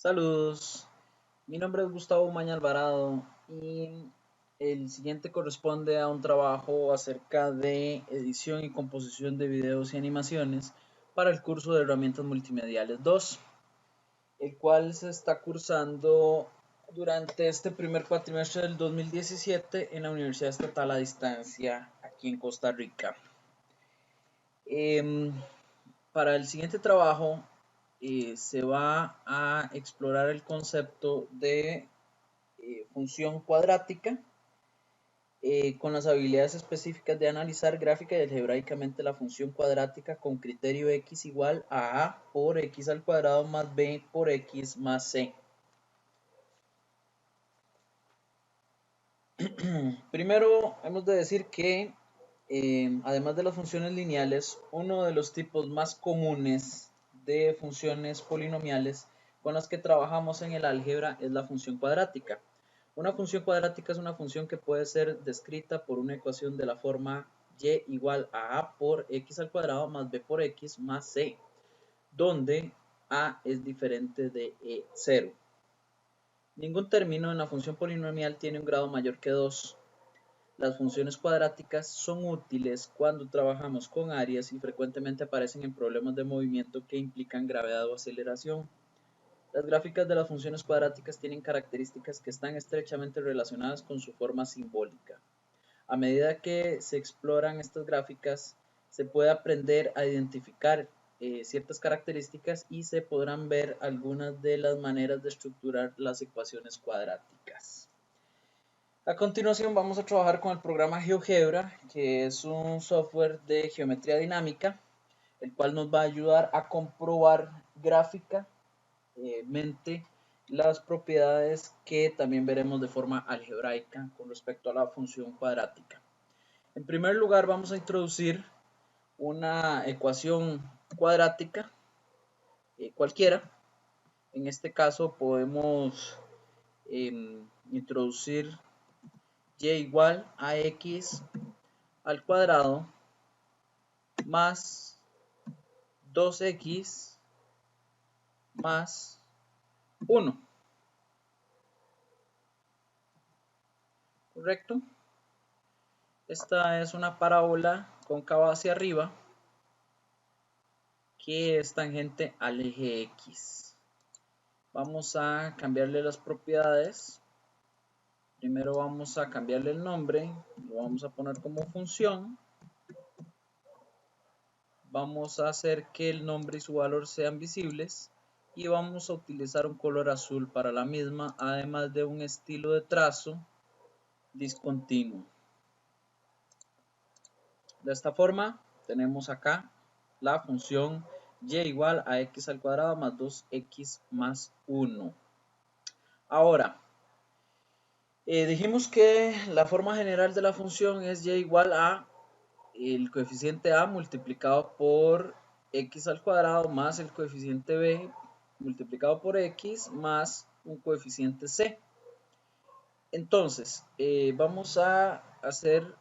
Saludos, mi nombre es Gustavo Maña Alvarado y el siguiente corresponde a un trabajo acerca de edición y composición de videos y animaciones para el curso de herramientas multimediales 2, el cual se está cursando durante este primer cuatrimestre del 2017 en la Universidad Estatal a Distancia aquí en Costa Rica. Em, para el siguiente trabajo se va a explorar el concepto de función cuadrática con las habilidades específicas de analizar gráfica y algebraicamente la función cuadrática con criterio x igual a por x al cuadrado más b por x más c. Primero hemos de decir que además de las funciones lineales, uno de los tipos más comunes de funciones polinomiales con las que trabajamos en el álgebra es la función cuadrática. Una función cuadrática es una función que puede ser descrita por una ecuación de la forma y igual a por x al cuadrado más b por x más c, donde a es diferente de 0. Ningún término en la función polinomial tiene un grado mayor que 2. Las funciones cuadráticas son útiles cuando trabajamos con áreas y frecuentemente aparecen en problemas de movimiento que implican gravedad o aceleración. Las gráficas de las funciones cuadráticas tienen características que están estrechamente relacionadas con su forma simbólica. A medida que se exploran estas gráficas, se puede aprender a identificar ciertas características y se podrán ver algunas de las maneras de estructurar las ecuaciones cuadráticas. A continuación vamos a trabajar con el programa GeoGebra, que es un software de geometría dinámica, el cual nos va a ayudar a comprobar gráficamente las propiedades que también veremos de forma algebraica con respecto a la función cuadrática. En primer lugar vamos a introducir una ecuación cuadrática cualquiera. En este caso podemos introducir y igual a x al cuadrado más 2x más 1. ¿Correcto? Esta es una parábola cóncava hacia arriba que es tangente al eje x. Vamos a cambiarle las propiedades. Primero vamos a cambiarle el nombre, lo vamos a poner como función. Vamos a hacer que el nombre y su valor sean visibles y vamos a utilizar un color azul para la misma, además de un estilo de trazo discontinuo. De esta forma tenemos acá la función y igual a x al cuadrado más 2x más 1. Ahora, dijimos que la forma general de la función es y igual a el coeficiente a multiplicado por x al cuadrado más el coeficiente b multiplicado por x más un coeficiente c. Entonces, vamos a hacer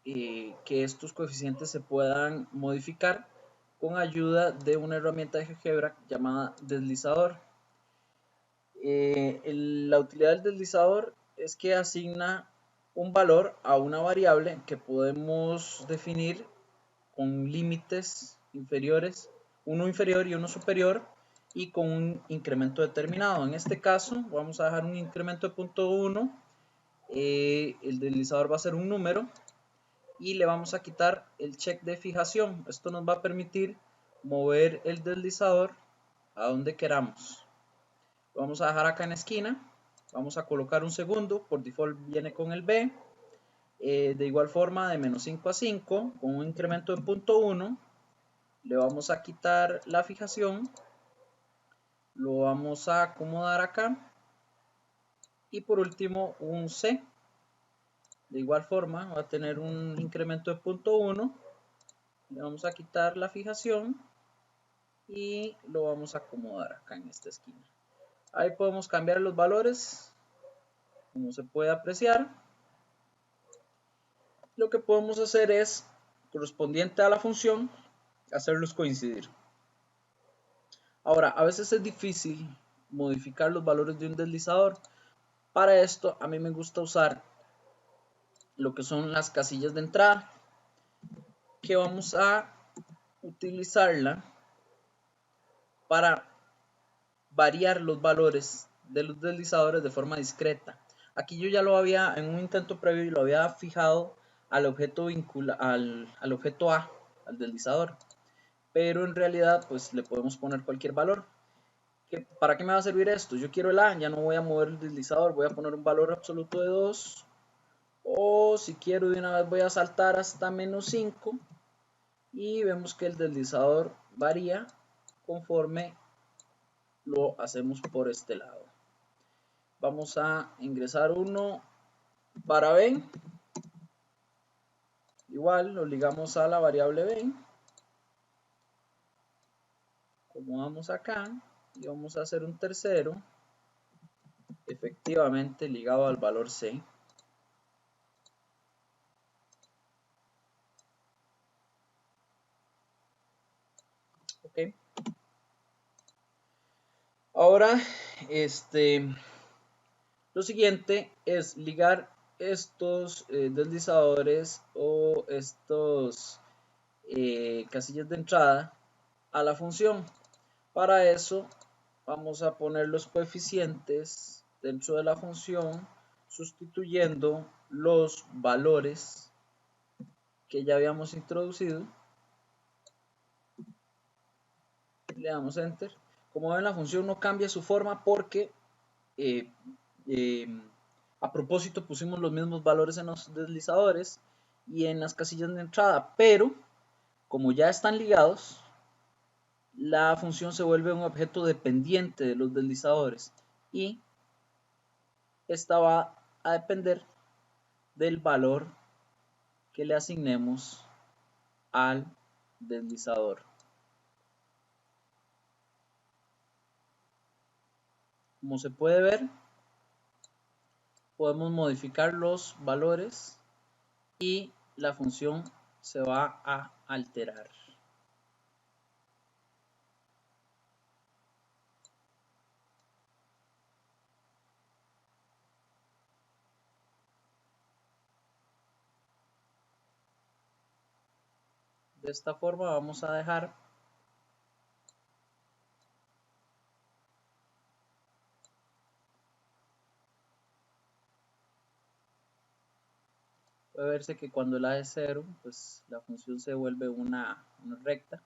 que estos coeficientes se puedan modificar con ayuda de una herramienta de GeoGebra llamada deslizador. La utilidad del deslizador es que asigna un valor a una variable que podemos definir con límites inferiores, uno inferior y uno superior, y con un incremento determinado. En este caso vamos a dejar un incremento de 0.1, el deslizador va a ser un número y le vamos a quitar el check de fijación. Esto nos va a permitir mover el deslizador a donde queramos. Lo vamos a dejar acá en la esquina, vamos a colocar un segundo, por default viene con el B. De igual forma de menos 5 a 5 con un incremento de 0.1 le vamos a quitar la fijación, lo vamos a acomodar acá y por último un C. De igual forma va a tener un incremento de 0.1, le vamos a quitar la fijación y lo vamos a acomodar acá en esta esquina. Ahí podemos cambiar los valores como se puede apreciar. Lo que podemos hacer es, correspondiente a la función, hacerlos coincidir. Ahora, a veces es difícil modificar los valores de un deslizador. Para esto a mí me gusta usar lo que son las casillas de entrada, que vamos a utilizarla para variar los valores de los deslizadores de forma discreta. Aquí yo ya lo había, en un intento previo, y lo había fijado al objeto al objeto A, al deslizador, pero en realidad pues le podemos poner cualquier valor. ¿Para qué me va a servir esto? Yo quiero el A, ya no voy a mover el deslizador, voy a poner un valor absoluto de 2, o si quiero de una vez voy a saltar hasta menos 5, y vemos que el deslizador varía conforme lo hacemos por este lado. Vamos a ingresar uno para B, igual lo ligamos a la variable B, como vamos acá, y vamos a hacer un tercero, efectivamente ligado al valor C. Ok. Ahora, lo siguiente es ligar estos deslizadores o estos casillas de entrada a la función. Para eso vamos a poner los coeficientes dentro de la función, sustituyendo los valores que ya habíamos introducido. Le damos enter. Como ven, la función no cambia su forma porque eh, eh, a propósito pusimos los mismos valores en los deslizadores y en las casillas de entrada, pero como ya están ligados, la función se vuelve un objeto dependiente de los deslizadores y esta va a depender del valor que le asignemos al deslizador. Como se puede ver, podemos modificar los valores y la función se va a alterar. De esta forma vamos a dejar puede verse que cuando la es 0, pues la función se vuelve una recta.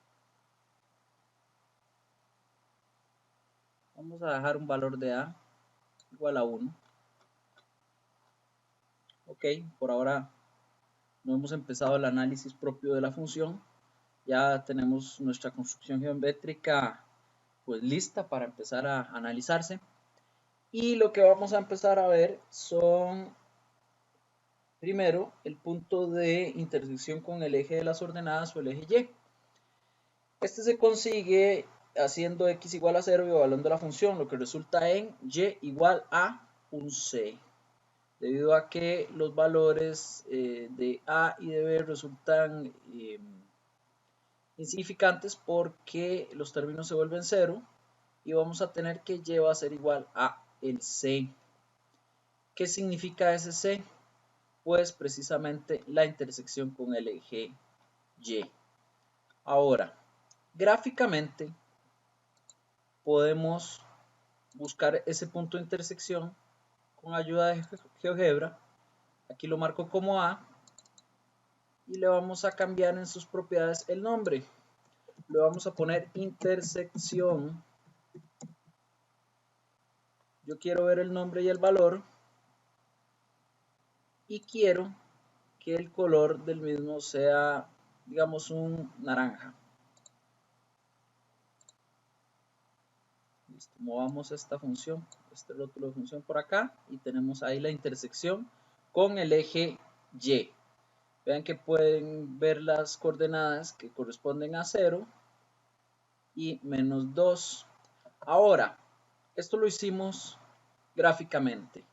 Vamos a dejar un valor de A igual a 1. Ok, por ahora no hemos empezado el análisis propio de la función. Ya tenemos nuestra construcción geométrica pues lista para empezar a analizarse. Y lo que vamos a empezar a ver son, primero, el punto de intersección con el eje de las ordenadas o el eje Y. Este se consigue haciendo x igual a 0 y evaluando la función, lo que resulta en y igual a un c. Debido a que los valores de a y de b resultan insignificantes porque los términos se vuelven 0 y vamos a tener que y va a ser igual a el c. ¿Qué significa ese c? Pues precisamente la intersección con el eje y. Ahora, gráficamente podemos buscar ese punto de intersección con ayuda de GeoGebra. Aquí lo marco como A y le vamos a cambiar en sus propiedades el nombre. Le vamos a poner intersección. Yo quiero ver el nombre y el valor y quiero que el color del mismo sea, digamos, un naranja. Listo. Movamos esta función, este rótulo de función por acá y tenemos ahí la intersección con el eje Y. Vean que pueden ver las coordenadas que corresponden a 0 y menos 2. Ahora, esto lo hicimos gráficamente,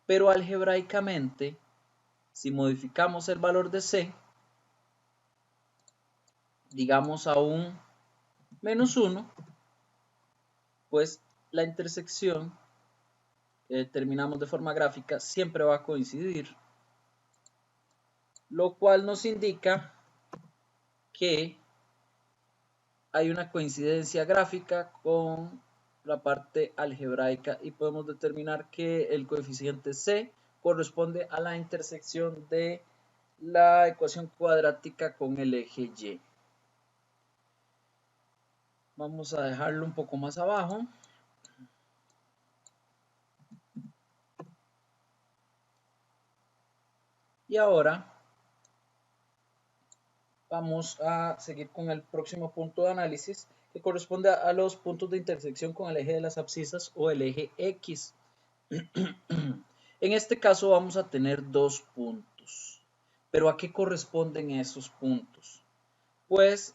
pero algebraicamente, si modificamos el valor de C, digamos a un menos 1, pues la intersección que determinamos de forma gráfica siempre va a coincidir, lo cual nos indica que hay una coincidencia gráfica con la parte algebraica y podemos determinar que el coeficiente C corresponde a la intersección de la ecuación cuadrática con el eje Y. Vamos a dejarlo un poco más abajo. Y ahora vamos a seguir con el próximo punto de análisis, que corresponde a los puntos de intersección con el eje de las abscisas o el eje X. En este caso vamos a tener dos puntos. ¿Pero a qué corresponden esos puntos? Pues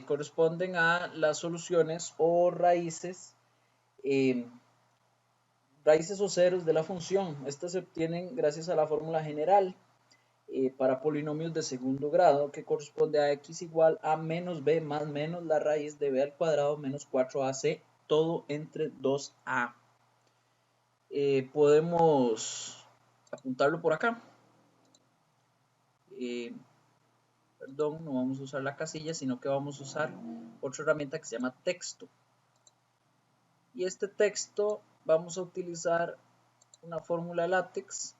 corresponden a las soluciones o raíces, raíces o ceros de la función. Estas se obtienen gracias a la fórmula general para polinomios de segundo grado, que corresponde a x igual a menos b más menos la raíz de b al cuadrado menos 4ac, todo entre 2a. Podemos apuntarlo por acá. Perdón, no vamos a usar la casilla, sino que vamos a usar otra herramienta que se llama texto. Y este texto vamos a utilizar una fórmula LaTeX.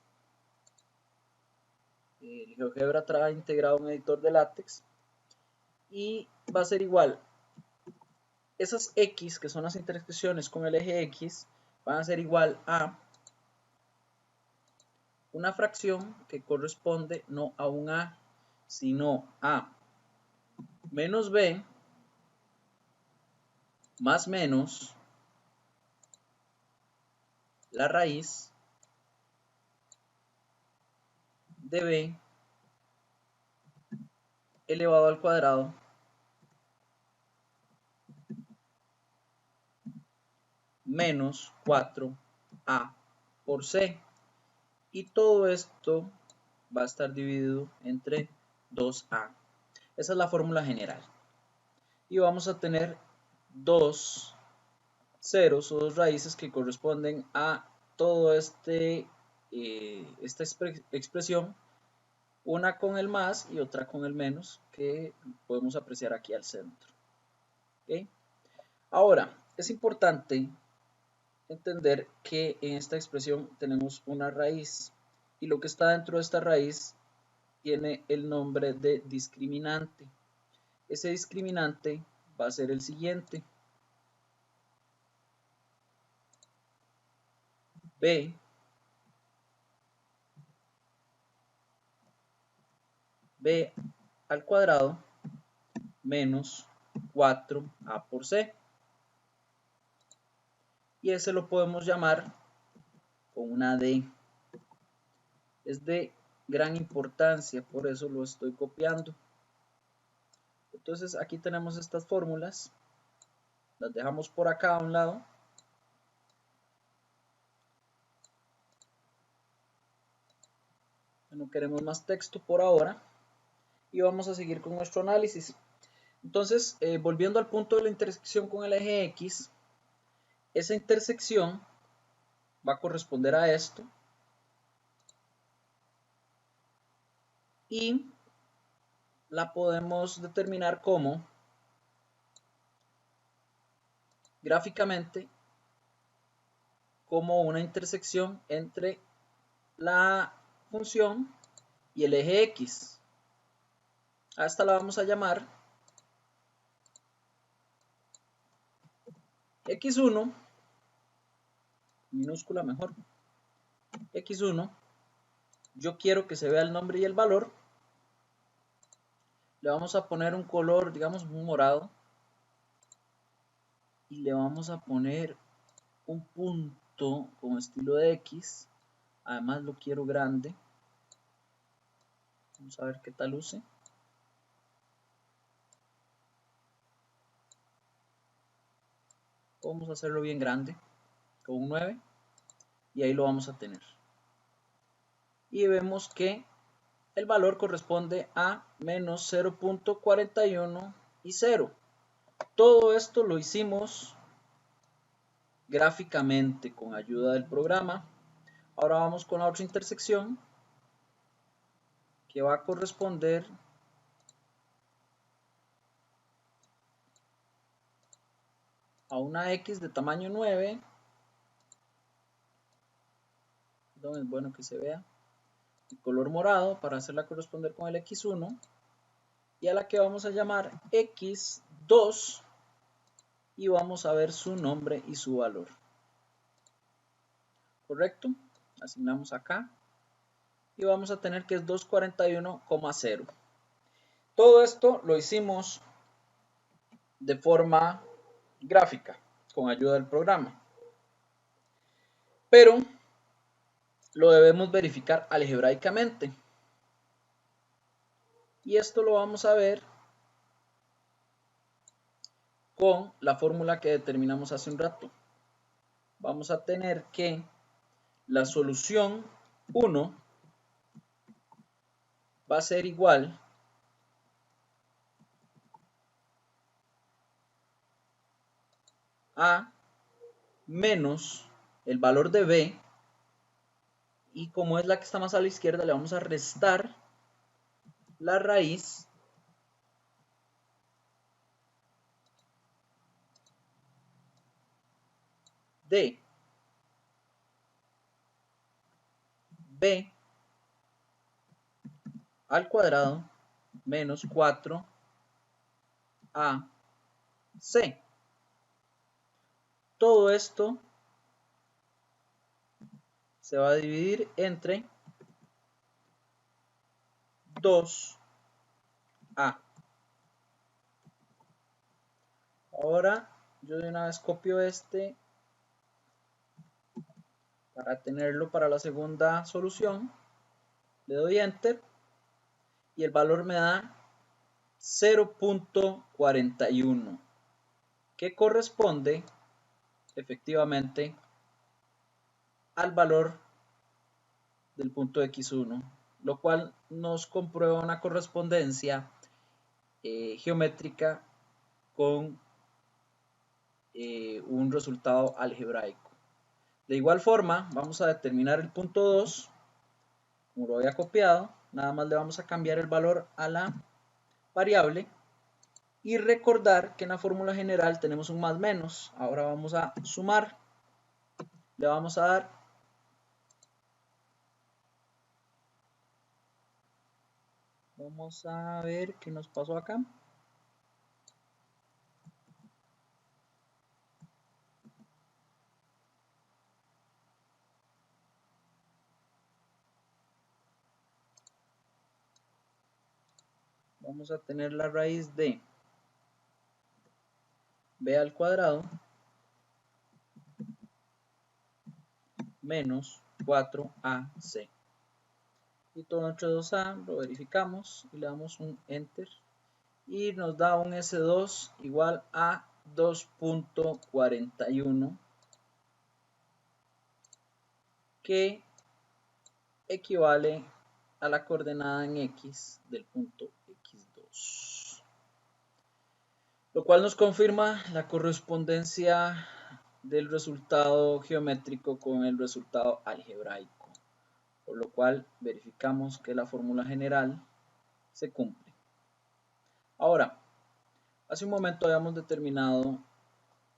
El GeoGebra trae integrado un editor de LaTeX y va a ser igual. Esas X, que son las intersecciones con el eje X, van a ser igual a una fracción que corresponde no a un A, sino a menos B más menos la raíz de B elevado al cuadrado menos 4a por c. Y todo esto va a estar dividido entre 2a. Esa es la fórmula general. Y vamos a tener dos ceros o dos raíces que corresponden a todo esta expresión, una con el más y otra con el menos, que podemos apreciar aquí al centro. ¿Okay? Ahora, es importante entender que en esta expresión tenemos una raíz y lo que está dentro de esta raíz tiene el nombre de discriminante. Ese discriminante va a ser el siguiente: b al cuadrado menos 4a por c. Y ese lo podemos llamar con una D. Es de gran importancia, por eso lo estoy copiando. Entonces aquí tenemos estas fórmulas, las dejamos por acá a un lado. No queremos más texto por ahora y vamos a seguir con nuestro análisis. Entonces, volviendo al punto de la intersección con el eje X, esa intersección va a corresponder a esto y la podemos determinar como gráficamente como una intersección entre la función y el eje X. A esta la vamos a llamar X1, minúscula mejor, X1. Yo quiero que se vea el nombre y el valor. Le vamos a poner un color, digamos un morado, y le vamos a poner un punto con estilo de X. Además lo quiero grande. Vamos a ver qué tal luce. Vamos a hacerlo bien grande, con un 9, y ahí lo vamos a tener. Y vemos que el valor corresponde a menos 0.41 y 0. Todo esto lo hicimos gráficamente con ayuda del programa. Ahora vamos con la otra intersección que va a corresponder a una X de tamaño 9. Entonces es bueno que se vea el color morado para hacerla corresponder con el X1, y a la que vamos a llamar X2 y vamos a ver su nombre y su valor. ¿Correcto? Asignamos acá y vamos a tener que es 241,0. Todo esto lo hicimos de forma gráfica con ayuda del programa, pero lo debemos verificar algebraicamente, y esto lo vamos a ver con la fórmula que determinamos hace un rato. Vamos a tener que la solución 1 va a ser igual a menos el valor de b, y como es la que está más a la izquierda le vamos a restar la raíz de b al cuadrado menos 4ac. Todo esto se va a dividir entre 2a. Ahora yo de una vez copio este para tenerlo para la segunda solución, le doy enter y el valor me da 0.41, que corresponde efectivamente al valor del punto X1, lo cual nos comprueba una correspondencia geométrica con un resultado algebraico. De igual forma, vamos a determinar el punto 2, como lo había copiado, nada más le vamos a cambiar el valor a la variable, y recordar que en la fórmula general tenemos un más menos. Ahora vamos a sumar, le vamos a dar vamos a ver qué nos pasó acá. Vamos a tener la raíz de b al cuadrado menos 4ac. Y todo entre 2a lo verificamos y le damos un enter. Y nos da un S2 igual a 2.41, que equivale a la coordenada en X del punto X2. Lo cual nos confirma la correspondencia del resultado geométrico con el resultado algebraico, por lo cual verificamos que la fórmula general se cumple. Ahora, hace un momento habíamos determinado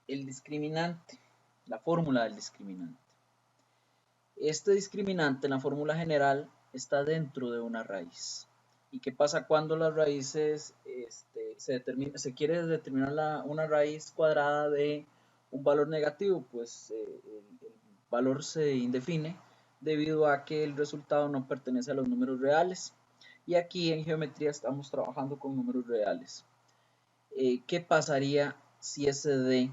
el discriminante, la fórmula del discriminante. Este discriminante en la fórmula general está dentro de una raíz. ¿Y qué pasa cuando las raíces se quiere determinar una raíz cuadrada de un valor negativo? Pues el valor se indefine debido a que el resultado no pertenece a los números reales. Y aquí en geometría estamos trabajando con números reales. ¿Qué pasaría si ese d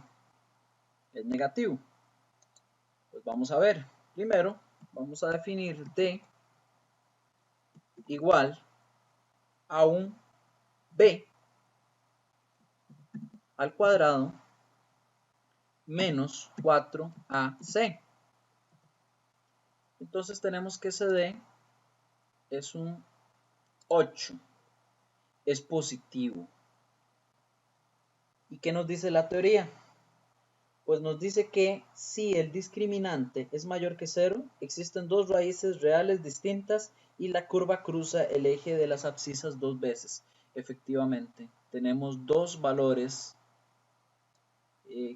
es negativo? Pues vamos a ver. Primero vamos a definir d igual a un b al cuadrado menos 4ac. Entonces tenemos que ese d es un 8, es positivo. ¿Y qué nos dice la teoría? Pues nos dice que si el discriminante es mayor que 0, existen dos raíces reales distintas y la curva cruza el eje de las abscisas dos veces. Efectivamente, tenemos dos valores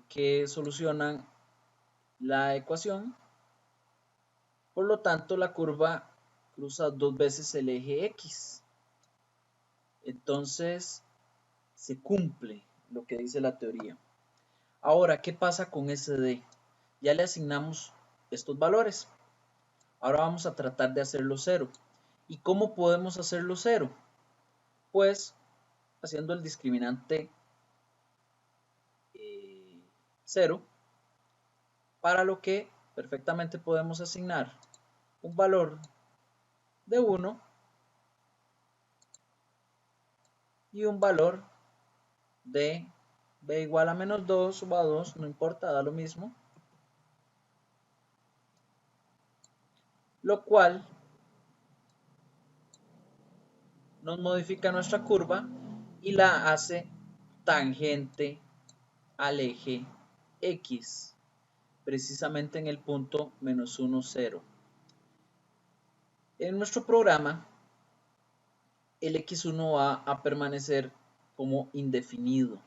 que solucionan la ecuación. Por lo tanto, la curva cruza dos veces el eje X. Entonces, se cumple lo que dice la teoría. Ahora, ¿qué pasa con SD? Ya le asignamos estos valores. Ahora vamos a tratar de hacerlo 0. ¿Y cómo podemos hacerlo 0? Pues haciendo el discriminante 0, para lo que perfectamente podemos asignar un valor de 1 y un valor de b igual a menos 2 o a 2, no importa, da lo mismo. Lo cual nos modifica nuestra curva y la hace tangente al eje X, precisamente en el punto menos 1, 0. En nuestro programa, el X1 va a permanecer como indefinido,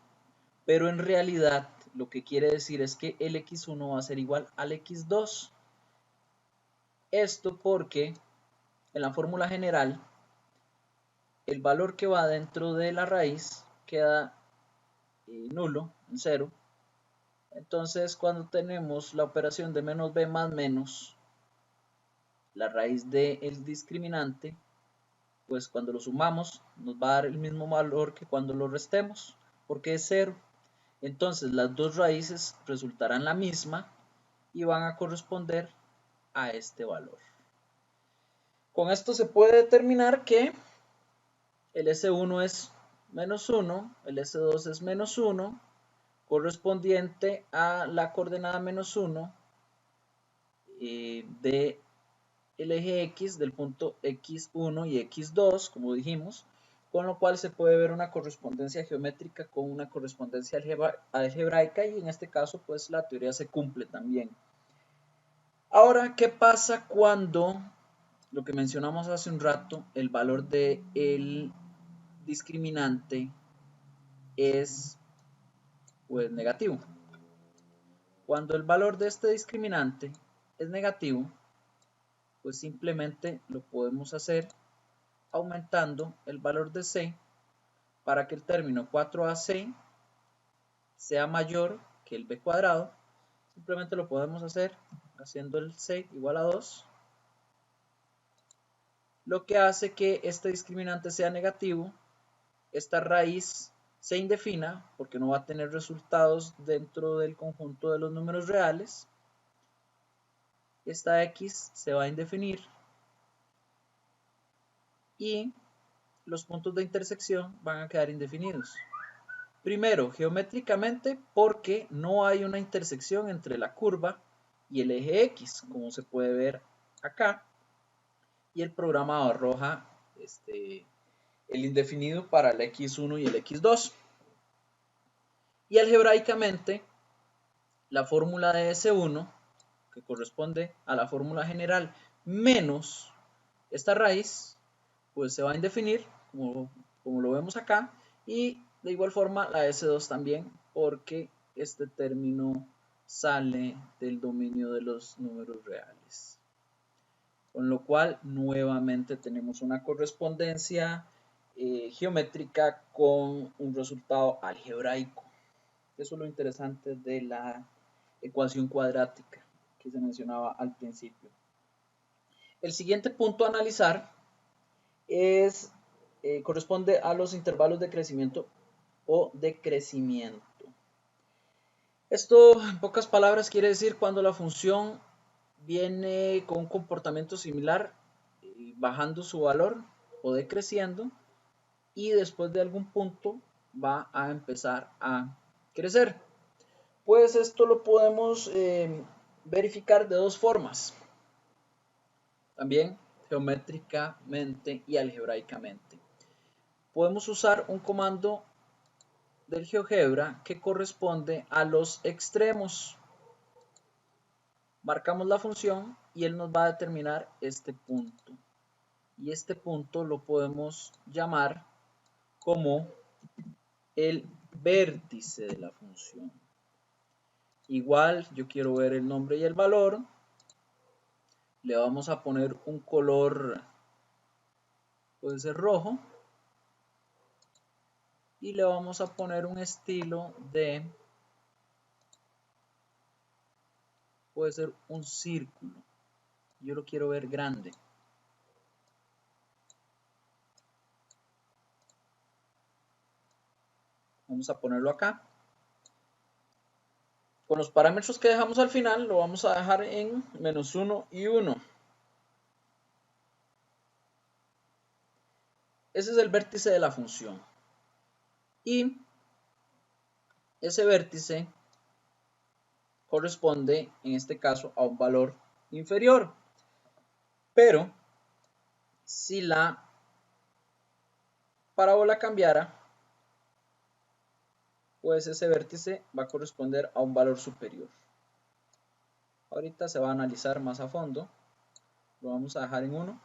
pero en realidad lo que quiere decir es que el X1 va a ser igual al X2. Esto porque en la fórmula general el valor que va dentro de la raíz queda nulo, en 0. Entonces cuando tenemos la operación de menos b más menos la raíz del discriminante, pues cuando lo sumamos nos va a dar el mismo valor que cuando lo restemos, porque es 0. Entonces las dos raíces resultarán la misma y van a corresponder a este valor. Con esto se puede determinar que el S1 es menos 1, el S2 es menos 1, correspondiente a la coordenada menos 1 de el eje X del punto X1 y X2, como dijimos, con lo cual se puede ver una correspondencia geométrica con una correspondencia algebraica y en este caso pues la teoría se cumple también. Ahora, ¿qué pasa cuando, lo que mencionamos hace un rato, el valor del discriminante es pues negativo? Cuando el valor de este discriminante es negativo, pues simplemente lo podemos hacer aumentando el valor de c para que el término 4ac sea mayor que el b cuadrado. Simplemente lo podemos hacer haciendo el c igual a 2, lo que hace que este discriminante sea negativo, esta raíz se indefina porque no va a tener resultados dentro del conjunto de los números reales, esta x se va a indefinir y los puntos de intersección van a quedar indefinidos. Primero, geométricamente, porque no hay una intersección entre la curva y el eje X, como se puede ver acá, y el programa arroja el indefinido para el X1 y el X2. Y algebraicamente, la fórmula de S1, que corresponde a la fórmula general menos esta raíz, pues se va a indefinir, como lo vemos acá, y de igual forma la S2 también, porque este término sale del dominio de los números reales. Con lo cual, nuevamente tenemos una correspondencia geométrica con un resultado algebraico. Eso es lo interesante de la ecuación cuadrática que se mencionaba al principio. El siguiente punto a analizar corresponde a los intervalos de crecimiento o decrecimiento. Esto, en pocas palabras, quiere decir cuando la función viene con un comportamiento similar, bajando su valor o decreciendo, y después de algún punto va a empezar a crecer. Pues esto lo podemos verificar de dos formas, también geométricamente y algebraicamente. Podemos usar un comando del GeoGebra que corresponde a los extremos. Marcamos la función y él nos va a determinar este punto. Y este punto lo podemos llamar como el vértice de la función. Igual, yo quiero ver el nombre y el valor. Le vamos a poner un color, puede ser rojo. Y le vamos a poner un estilo de, puede ser un círculo. Yo lo quiero ver grande. Vamos a ponerlo acá. Con los parámetros que dejamos al final, lo vamos a dejar en -1 y 1. Ese es el vértice de la función. Y ese vértice corresponde, en este caso, a un valor inferior. Pero, si la parábola cambiara, pues ese vértice va a corresponder a un valor superior. Ahorita se va a analizar más a fondo. Lo vamos a dejar en 1.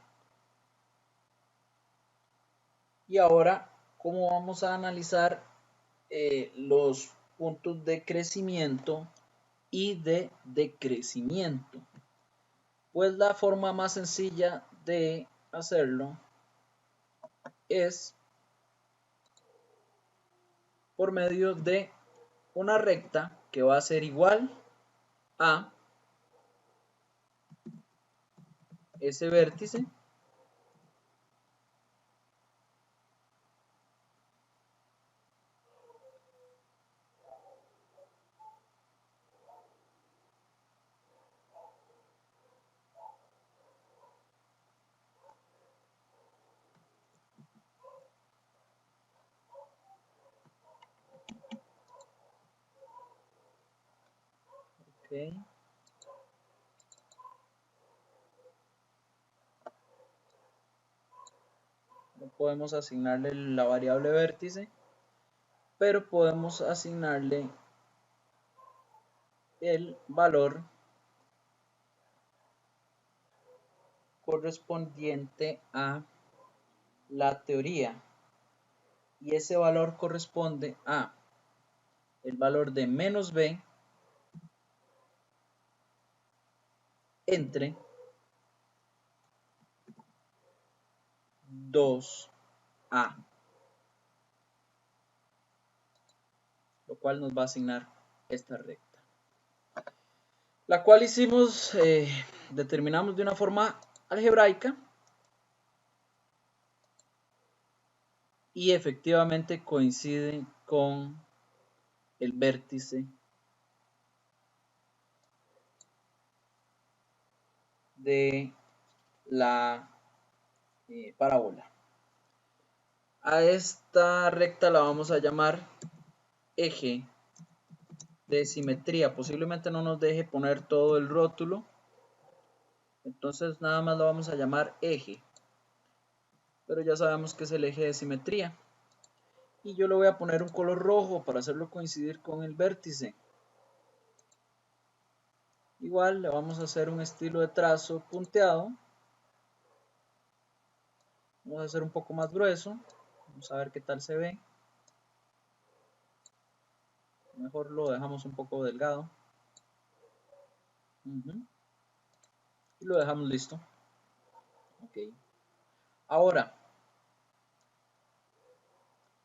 Y ahora, ¿cómo vamos a analizar los puntos de crecimiento y de decrecimiento? Pues la forma más sencilla de hacerlo es por medio de una recta que va a ser igual a ese vértice okay. No podemos asignarle la variable vértice, pero podemos asignarle el valor correspondiente a la teoría, y ese valor corresponde a el valor de menos b entre 2a, lo cual nos va a asignar esta recta, la cual determinamos de una forma algebraica y efectivamente coincide con el vértice de la parábola. A esta recta la vamos a llamar eje de simetría. Posiblemente no nos deje poner todo el rótulo, entonces nada más lo vamos a llamar eje, pero ya sabemos que es el eje de simetría. Y yo le voy a poner un color rojo para hacerlo coincidir con el vértice. Igual le vamos a hacer un estilo de trazo punteado. Vamos a hacer un poco más grueso. Vamos a ver qué tal se ve. Mejor lo dejamos un poco delgado. Y lo dejamos listo. Ok. Ahora,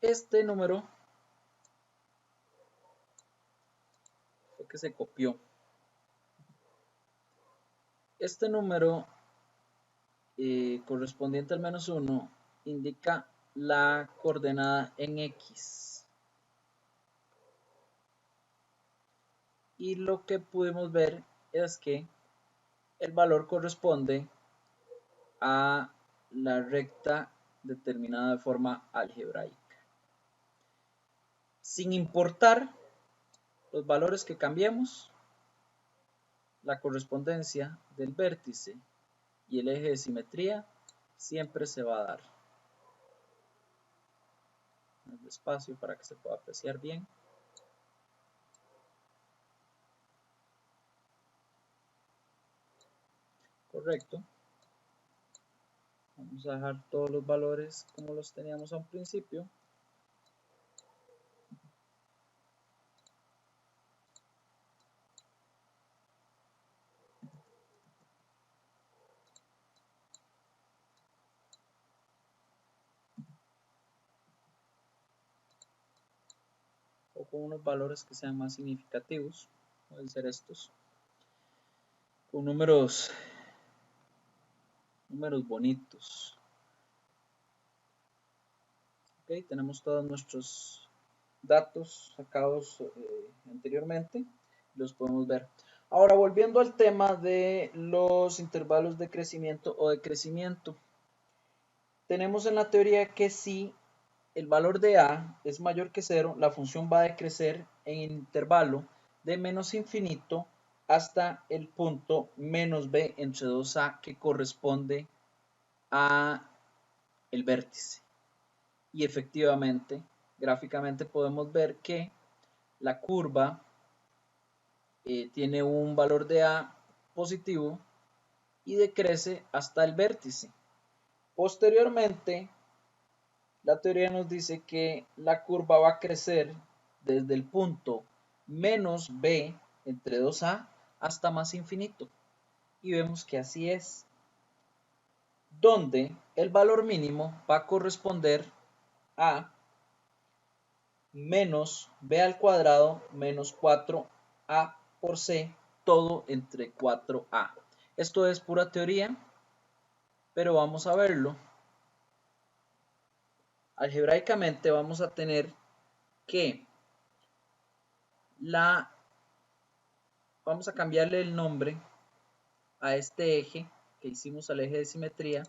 este número fue que se copió. Este número correspondiente al -1 indica la coordenada en X. Y lo que pudimos ver es que el valor corresponde a la recta determinada de forma algebraica. Sin importar los valores que cambiemos, la correspondencia del vértice y el eje de simetría siempre se va a dar. más despacio para que se pueda apreciar bien. Correcto. Vamos a dejar todos los valores como los teníamos a un principio. O con unos valores que sean más significativos. Pueden ser estos. Con números bonitos. Ok, tenemos todos nuestros datos sacados anteriormente. Los podemos ver. Ahora, volviendo al tema de los intervalos de crecimiento o decrecimiento. Tenemos en la teoría que si el valor de a es mayor que 0, la función va a decrecer en intervalo de menos infinito hasta el punto menos b entre 2a que corresponde a el vértice. Y efectivamente, gráficamente podemos ver que la curva tiene un valor de a positivo y decrece hasta el vértice. Posteriormente, la teoría nos dice que la curva va a crecer desde el punto menos b entre 2a hasta más infinito. Y vemos que así es. Donde el valor mínimo va a corresponder a menos b al cuadrado menos 4a por c, todo entre 4a. Esto es pura teoría, pero vamos a verlo. Algebraicamente vamos a tener que vamos a cambiarle el nombre a este eje que hicimos al eje de simetría.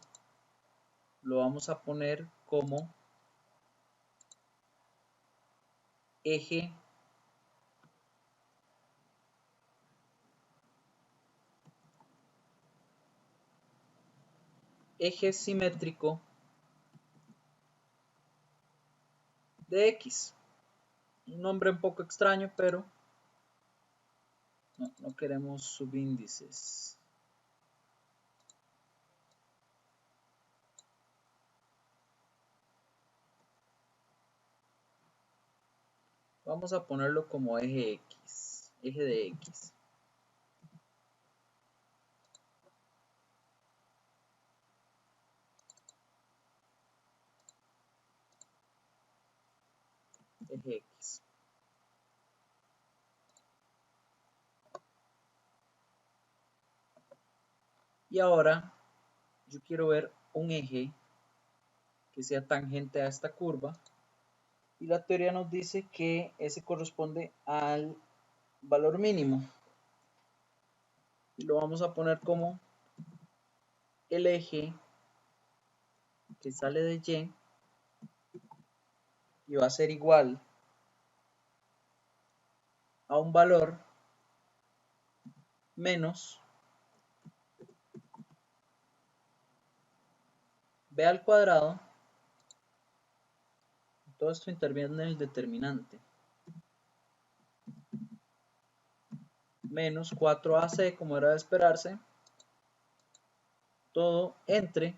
Lo vamos a poner como eje simétrico de X. Un nombre un poco extraño, pero no queremos subíndices. Vamos a ponerlo como eje X, eje de X. Eje X. Y ahora yo quiero ver un eje que sea tangente a esta curva. Y la teoría nos dice que ese corresponde al valor mínimo. Y lo vamos a poner como el eje que sale de Y va a ser igual a un valor menos b al cuadrado. Todo esto interviene en el determinante. Menos 4ac, como era de esperarse. Todo entre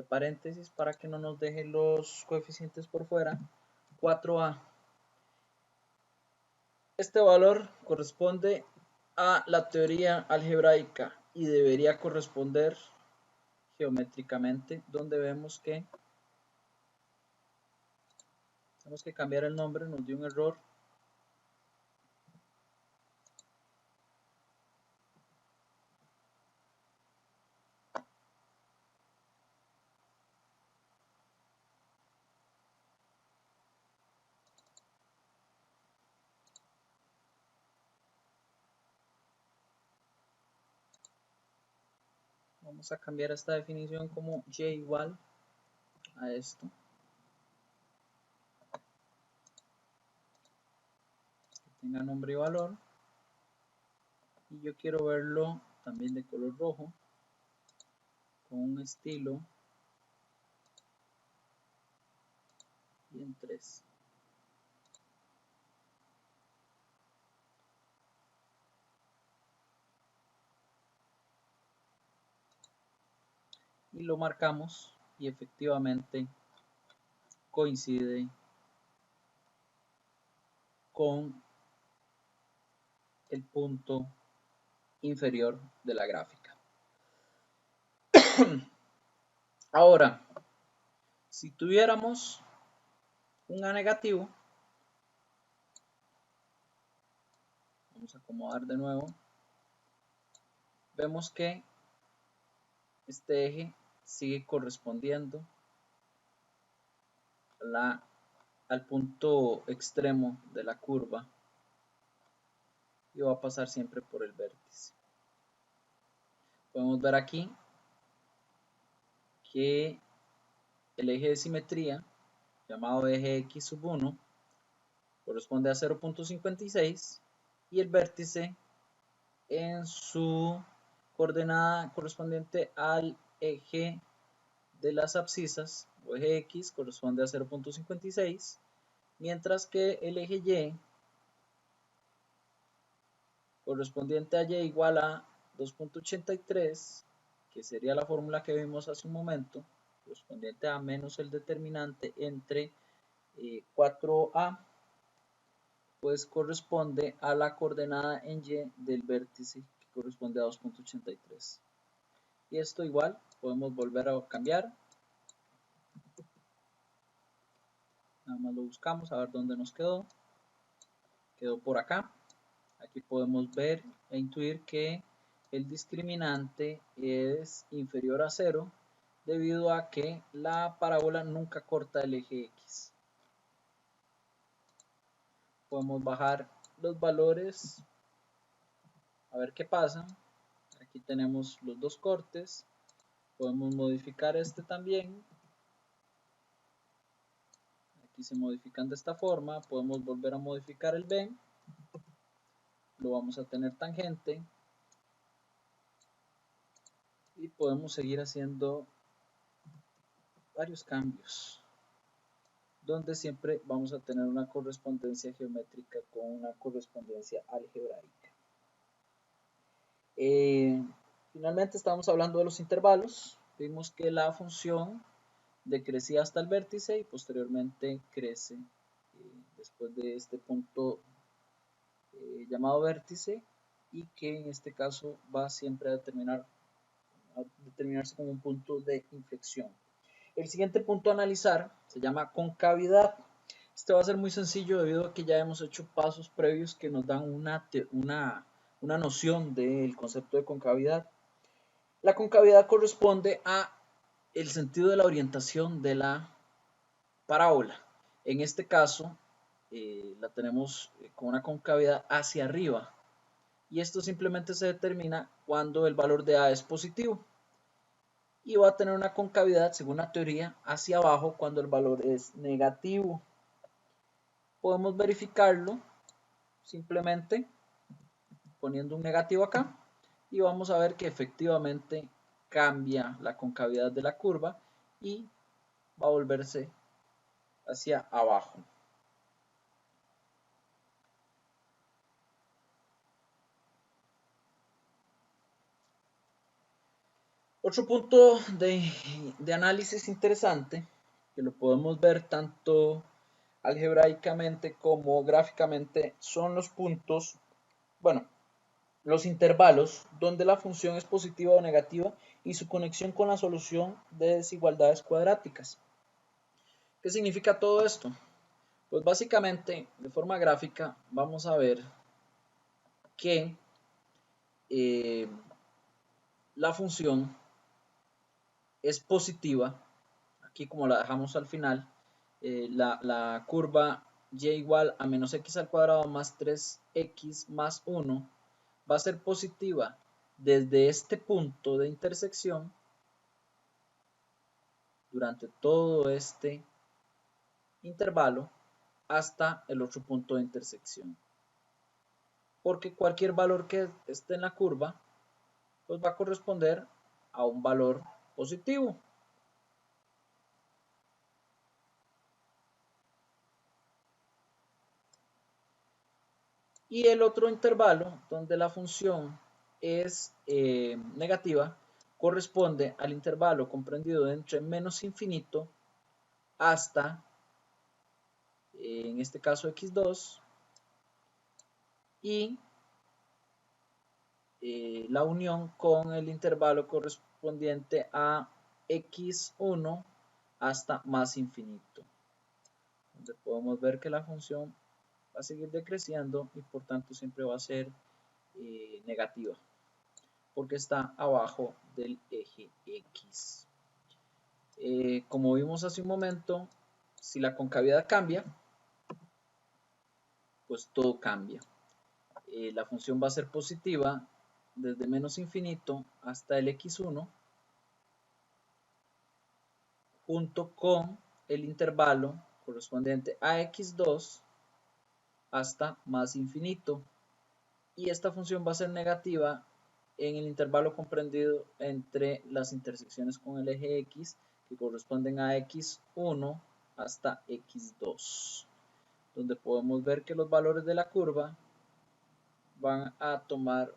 paréntesis para que no nos deje los coeficientes por fuera, 4a. Este valor corresponde a la teoría algebraica y debería corresponder geométricamente, donde vemos que tenemos que cambiar el nombre, nos dio un error. Vamos a cambiar esta definición como y igual a esto. Que tenga nombre y valor. Y yo quiero verlo también de color rojo, con un estilo y en 3. Y lo marcamos y efectivamente coincide con el punto inferior de la gráfica. Ahora, si tuviéramos un A negativo, vamos a acomodar de nuevo, vemos que este eje sigue correspondiendo al punto extremo de la curva y va a pasar siempre por el vértice. Podemos ver aquí que el eje de simetría, llamado eje X sub 1, corresponde a 0.56 y el vértice en su coordenada correspondiente al eje de las abscisas o eje X corresponde a 0.56, mientras que el eje Y correspondiente a Y igual a 2.83, que sería la fórmula que vimos hace un momento, correspondiente a menos el determinante entre 4A, pues corresponde a la coordenada en Y del vértice, que corresponde a 2.83. Y esto igual podemos volver a cambiar. Nada más lo buscamos a ver dónde nos quedó. Quedó por acá. Aquí podemos ver e intuir que el discriminante es inferior a 0 debido a que la parábola nunca corta el eje X. Podemos bajar los valores a ver qué pasa. Aquí tenemos los dos cortes. Podemos modificar este también. Aquí se modifican de esta forma. Podemos volver a modificar el B. Lo vamos a tener tangente. Y podemos seguir haciendo varios cambios, donde siempre vamos a tener una correspondencia geométrica con una correspondencia algebraica. Finalmente estamos hablando de los intervalos. Vimos que la función decrecía hasta el vértice y posteriormente crece después de este punto llamado vértice, y que en este caso va siempre a determinarse como un punto de inflexión. El siguiente punto a analizar se llama concavidad. Este va a ser muy sencillo debido a que ya hemos hecho pasos previos que nos dan una noción del concepto de concavidad. La concavidad corresponde a el sentido de la orientación de la parábola. En este caso la tenemos con una concavidad hacia arriba, y esto simplemente se determina cuando el valor de A es positivo, y va a tener una concavidad, según la teoría, hacia abajo cuando el valor es negativo. Podemos verificarlo simplemente poniendo un negativo acá, y vamos a ver que efectivamente cambia la concavidad de la curva y va a volverse hacia abajo. Otro punto de análisis interesante, que lo podemos ver tanto algebraicamente como gráficamente, son los puntos, bueno, los intervalos donde la función es positiva o negativa y su conexión con la solución de desigualdades cuadráticas. ¿Qué significa todo esto? Pues básicamente, de forma gráfica, vamos a ver que la función es positiva, aquí como la dejamos al final, la curva y igual a menos x al cuadrado más 3x más 1 va a ser positiva desde este punto de intersección durante todo este intervalo hasta el otro punto de intersección, porque cualquier valor que esté en la curva pues va a corresponder a un valor positivo. Y el otro intervalo donde la función es negativa corresponde al intervalo comprendido entre menos infinito hasta, en este caso, x2 y la unión con el intervalo correspondiente a x1 hasta más infinito, donde podemos ver que la función va a seguir decreciendo y por tanto siempre va a ser negativa, porque está abajo del eje X. Como vimos hace un momento, si la concavidad cambia, pues todo cambia. La función va a ser positiva desde menos infinito hasta el x1, junto con el intervalo correspondiente a x2 hasta más infinito. Y esta función va a ser negativa en el intervalo comprendido entre las intersecciones con el eje X, que corresponden a x1 hasta x2, donde podemos ver que los valores de la curva van a tomar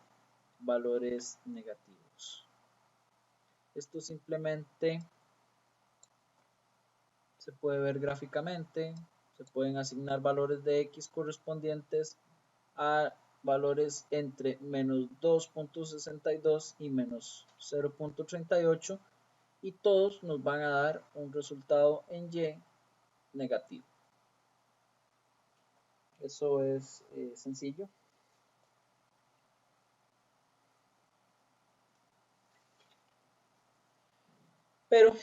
valores negativos. Esto simplemente se puede ver gráficamente. Se pueden asignar valores de x correspondientes a valores entre menos 2.62 y menos 0.38, y todos nos van a dar un resultado en y negativo. Eso es sencillo. Pero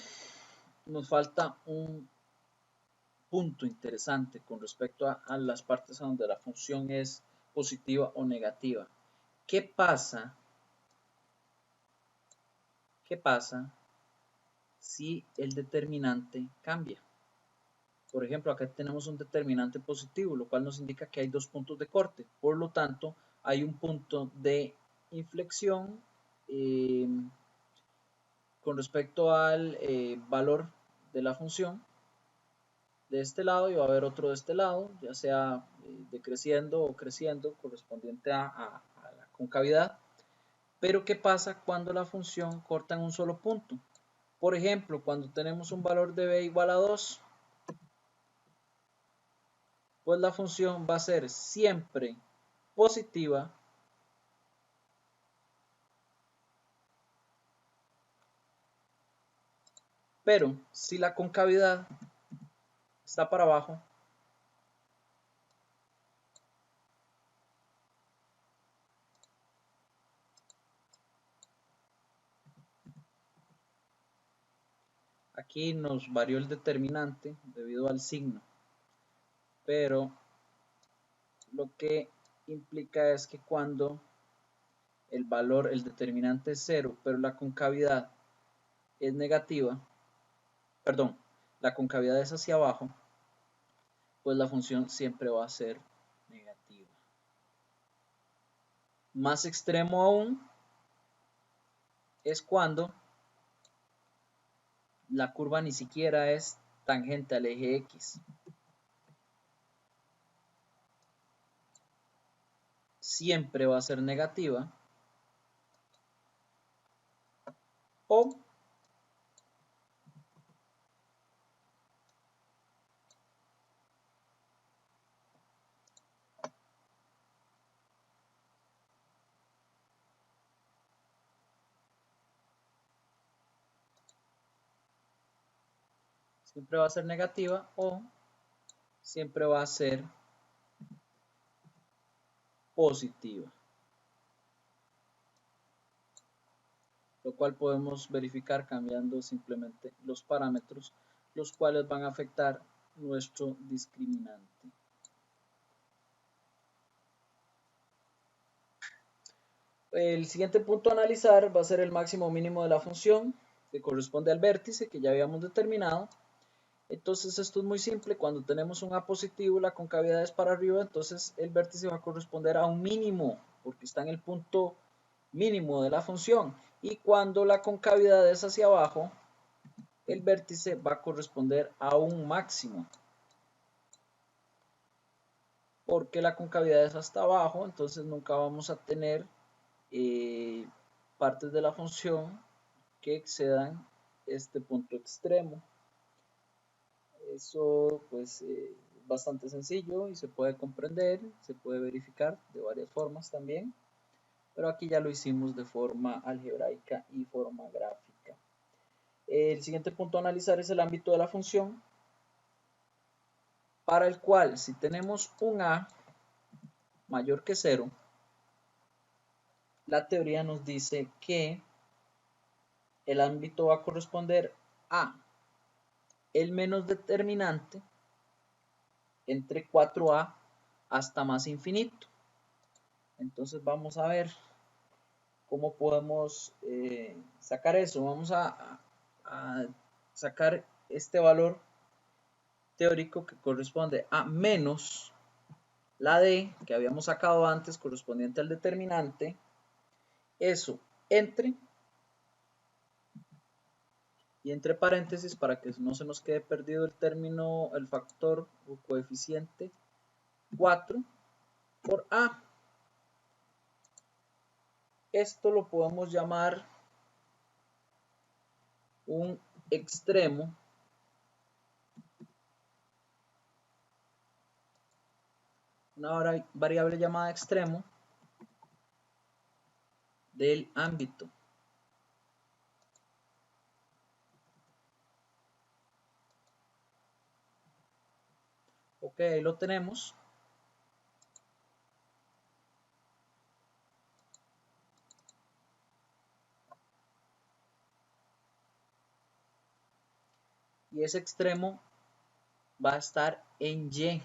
nos falta un punto interesante con respecto a las partes donde la función es positiva o negativa. ¿Qué pasa si el determinante cambia? Por ejemplo, acá tenemos un determinante positivo, lo cual nos indica que hay dos puntos de corte. Por lo tanto, hay un punto de inflexión con respecto al valor de la función de este lado, y va a haber otro de este lado, ya sea decreciendo o creciendo, correspondiente a la concavidad. Pero ¿qué pasa cuando la función corta en un solo punto? Por ejemplo, cuando tenemos un valor de b igual a 2, pues la función va a ser siempre positiva pero si la concavidad está para abajo, aquí nos varió el determinante debido al signo, pero lo que implica es que cuando el determinante es 0, pero la concavidad es negativa, perdón, la concavidad es hacia abajo, pues la función siempre va a ser negativa. Más extremo aún es cuando la curva ni siquiera es tangente al eje X. Siempre va a ser negativa, o siempre va a ser negativa, o siempre va a ser positiva, lo cual podemos verificar cambiando simplemente los parámetros, los cuales van a afectar nuestro discriminante. El siguiente punto a analizar va a ser el máximo mínimo de la función, que corresponde al vértice que ya habíamos determinado. Entonces esto es muy simple. Cuando tenemos un A positivo, la concavidad es para arriba, entonces el vértice va a corresponder a un mínimo, porque está en el punto mínimo de la función. Y cuando la concavidad es hacia abajo, el vértice va a corresponder a un máximo. porque la concavidad es hasta abajo, entonces nunca vamos a tener partes de la función que excedan este punto extremo. Eso pues es bastante sencillo y se puede comprender, se puede verificar de varias formas también, pero aquí ya lo hicimos de forma algebraica y forma gráfica. El siguiente punto a analizar es el ámbito de la función, para el cual si tenemos un a mayor que 0, la teoría nos dice que el ámbito va a corresponder a el menos determinante entre 4a hasta más infinito. Entonces vamos a ver cómo podemos sacar eso. Vamos a sacar este valor teórico que corresponde a menos la d que habíamos sacado antes correspondiente al determinante, eso entre, y entre paréntesis para que no se nos quede perdido el término, el factor o coeficiente 4 por a. Esto lo podemos llamar un extremo una variable llamada extremo del ámbito. Ok, ahí lo tenemos. Y ese extremo va a estar en Y.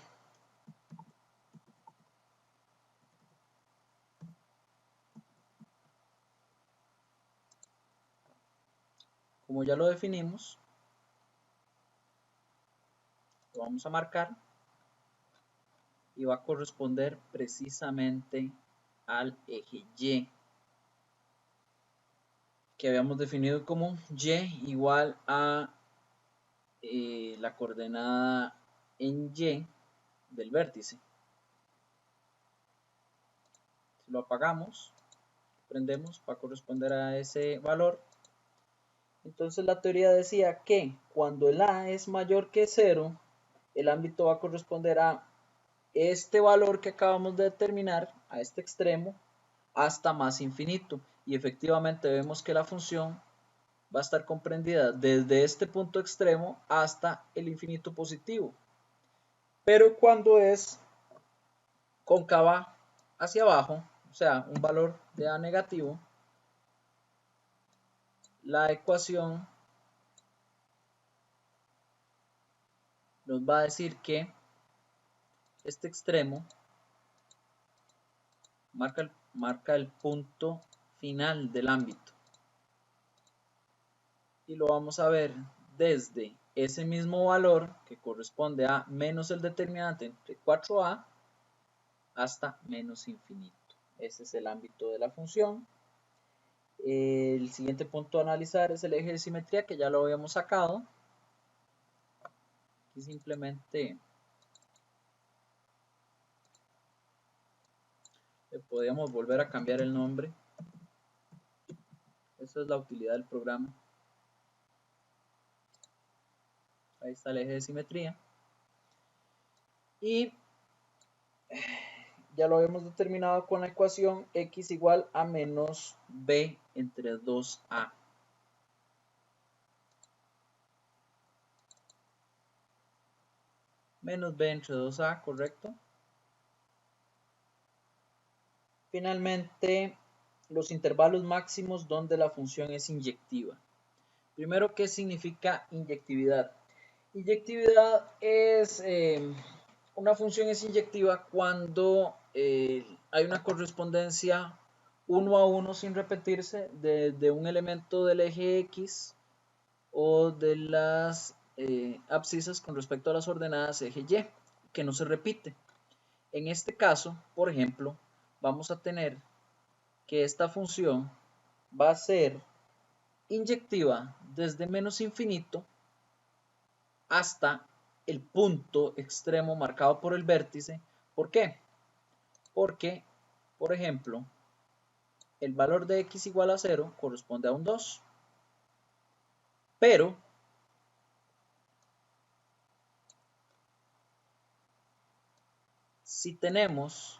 Como ya lo definimos, lo vamos a marcar y va a corresponder precisamente al eje Y, que habíamos definido como Y igual a la coordenada en Y del vértice. Si lo apagamos, prendemos, va a corresponder a ese valor. Entonces la teoría decía que cuando el A es mayor que 0, el ámbito va a corresponder a este valor que acabamos de determinar, a este extremo, hasta más infinito. Y efectivamente vemos que la función va a estar comprendida desde este punto extremo hasta el infinito positivo. Pero cuando es cóncava hacia abajo, o sea, un valor de A negativo, la ecuación nos va a decir que este extremo marca el punto final del ámbito. Y lo vamos a ver desde ese mismo valor que corresponde a menos el determinante entre 4a hasta menos infinito. Ese es el ámbito de la función. El siguiente punto a analizar es el eje de simetría, que ya lo habíamos sacado. Aquí simplemente le podríamos volver a cambiar el nombre. Esa es la utilidad del programa. Ahí está el eje de simetría. Y ya lo habíamos determinado con la ecuación x igual a menos b entre 2a. Menos b entre 2a, correcto. Finalmente, los intervalos máximos donde la función es inyectiva. Primero, ¿qué significa inyectividad? Inyectividad es, una función es inyectiva cuando hay una correspondencia 1 a 1 sin repetirse de un elemento del eje X o de las abscisas con respecto a las ordenadas eje Y, que no se repite. En este caso, por ejemplo, vamos a tener que esta función va a ser inyectiva desde menos infinito hasta el punto extremo marcado por el vértice ¿Por qué? Porque, por ejemplo, el valor de x igual a 0 corresponde a un 2, pero si vemos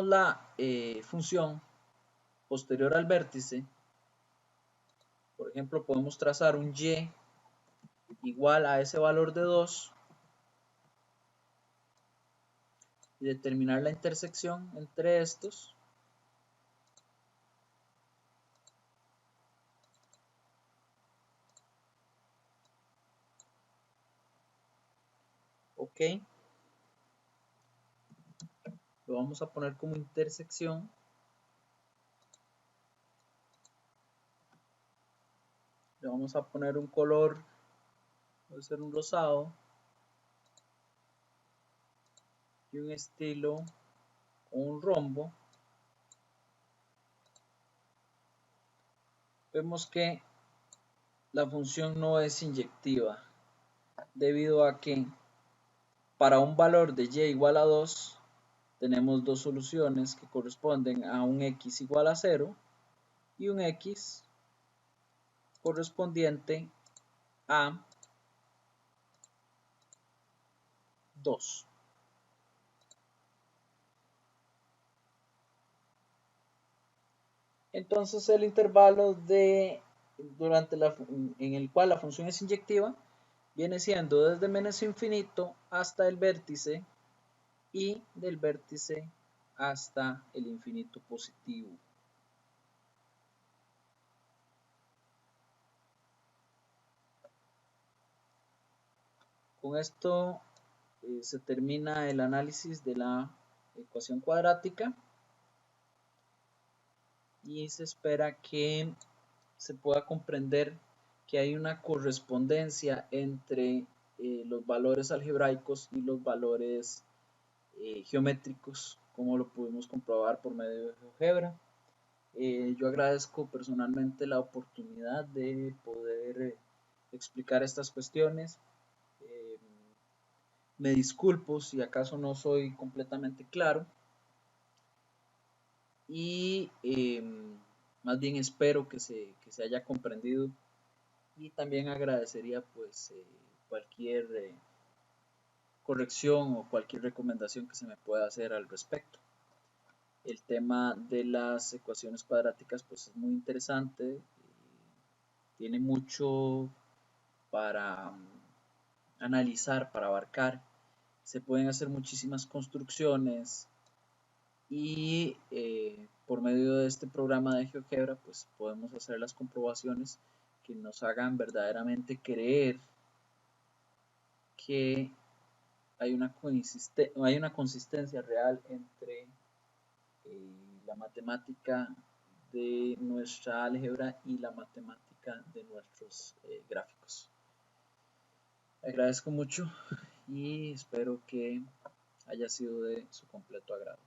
la función posterior al vértice, por ejemplo, podemos trazar un y igual a ese valor de 2 y determinar la intersección entre estos. Ok, lo vamos a poner como intersección. Le vamos a poner un color, puede ser un rosado, y un estilo o un rombo. Vemos que la función no es inyectiva, debido a que para un valor de y igual a 2, tenemos dos soluciones que corresponden a un x igual a 0 y un x correspondiente a 2. Entonces el intervalo en el cual la función es inyectiva viene siendo desde menos infinito hasta el vértice y del vértice hasta el infinito positivo. Con esto se termina el análisis de la ecuación cuadrática y se espera que se pueda comprender que hay una correspondencia entre los valores algebraicos y los valores geométricos, como lo pudimos comprobar por medio de GeoGebra. Yo agradezco personalmente la oportunidad de poder explicar estas cuestiones. Eh, Me disculpo si acaso no soy completamente claro y más bien espero que se haya comprendido, y también agradecería pues cualquier corrección o cualquier recomendación que se me pueda hacer al respecto. El tema de las ecuaciones cuadráticas pues es muy interesante, tiene mucho para analizar, para abarcar. Se pueden hacer muchísimas construcciones y por medio de este programa de GeoGebra pues podemos hacer las comprobaciones que nos hagan verdaderamente creer que hay una consistencia real entre la matemática de nuestra álgebra y la matemática de nuestros gráficos. Agradezco mucho y espero que haya sido de su completo agrado.